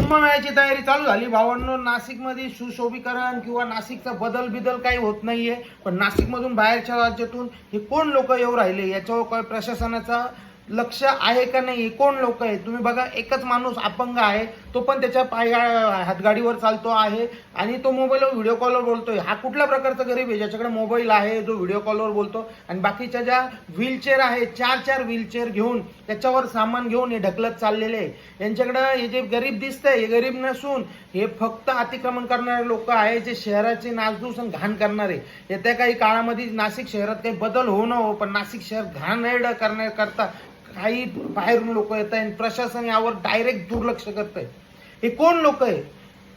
कुंभमेळ्याची तयारी चालू झाली भावांनो. नाशिकमध्ये सुशोभीकरण किंवा नाशिकचा बदल काही होत नाहीये, पण नाशिकमधून बाहेरच्या राज्यातून हे कोण लोक येऊ राहिले याच्यावर काय प्रशासनाचा लक्ष आहे का नाही? कोण लोक आहे तुम्ही बघा. एकच माणूस अपंग आहे, तो पण त्याच्या हातगाडीवर चालतो आहे आणि तो मोबाईलवर व्हिडिओ कॉलवर बोलतोय. हा कुठल्या प्रकारचा गरीब आहे ज्याच्याकडे मोबाईल आहे, जो व्हिडिओ कॉलवर बोलतो? आणि बाकीच्या ज्या व्हीलचेअर आहे, चार व्हीलचेअर घेऊन त्याच्यावर सामान घेऊन हे ढकलत चाललेले आहे. यांच्याकडे हे जे गरीब दिसतंय हे गरीब नसून हे फक्त अतिक्रमण करणारे लोक आहे, जे शहराचे नासधूस आणि घाण करणारे. येत्या काही काळामध्ये नाशिक शहरात काही बदल हो न हो, पण नाशिक शहर घाणेरडं करण्याकरता काही बाहेरून लोक येत आहेत. प्रशासन यावर डायरेक्ट दुर्लक्ष करत आहे. हे कोण लोक आहे?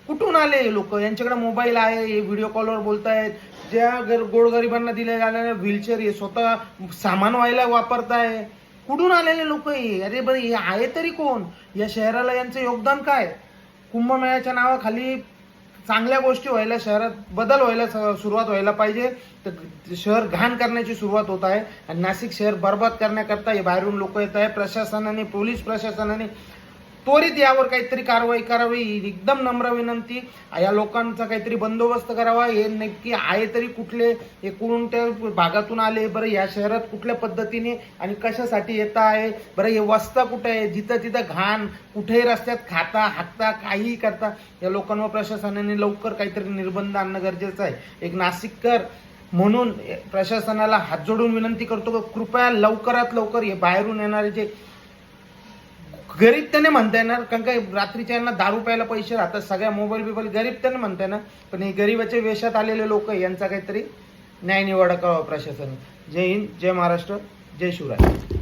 कुठून आले हे लोक? यांच्याकडे मोबाईल आहे, हे व्हिडिओ कॉलवर बोलतायत. ज्या गोरगरिबांना दिल्या जाणाऱ्या व्हीलचेअर हे स्वतः सामान व्हायला वापरताय. कुठून आलेले लोक हे? अरे बरं, हे आहे तरी कोण? या शहराला यांचं योगदान काय? कुंभमेळ्याच्या नावाखाली चांगल्या गोष्टी व्हायला, शहरात बदल व्हायला सुरुवात व्हायला पाहिजे, तर शहर घाण करण्याची सुरुवात होत आहे. आणि नाशिक शहर बर्बाद करण्याकरता हे बाहेरून लोक येत आहे. प्रशासनाने, पोलीस प्रशासनाने त्वरित यावर काहीतरी कारवाई करावी, एकदम नम्र विनंती. या लोकांचा काहीतरी बंदोबस्त करावा. हे नक्की आहे तरी कुठले, हे कोणत्या भागातून आले, बरं या शहरात कुठल्या पद्धतीने आणि कशासाठी येत आहे, बरं हे वस्ता कुठे आहे, जिथं तिथं घाण, कुठेही रस्त्यात खाता हाकता, काहीही करता. या लोकांवर प्रशासनाने लवकर काहीतरी निर्बंध आणणं गरजेचं आहे. एक नाशिककर म्हणून प्रशासनाला हात जोडून विनंती करतो की कृपया लवकरात लवकर हे बाहेरून येणारे जे गरीब त्याने म्हणता येणार, कारण का रात्रीच्या यांना दारू प्यायला पैसे राहतात, सगळ्या मोबाईल गरीब त्याने म्हणता येणार, पण हे गरीबाच्या वेशात आलेले लोक यांचा काहीतरी न्याय निवाडा करावा प्रशासनाने. जय हिंद, जय महाराष्ट्र, जय शिवराय.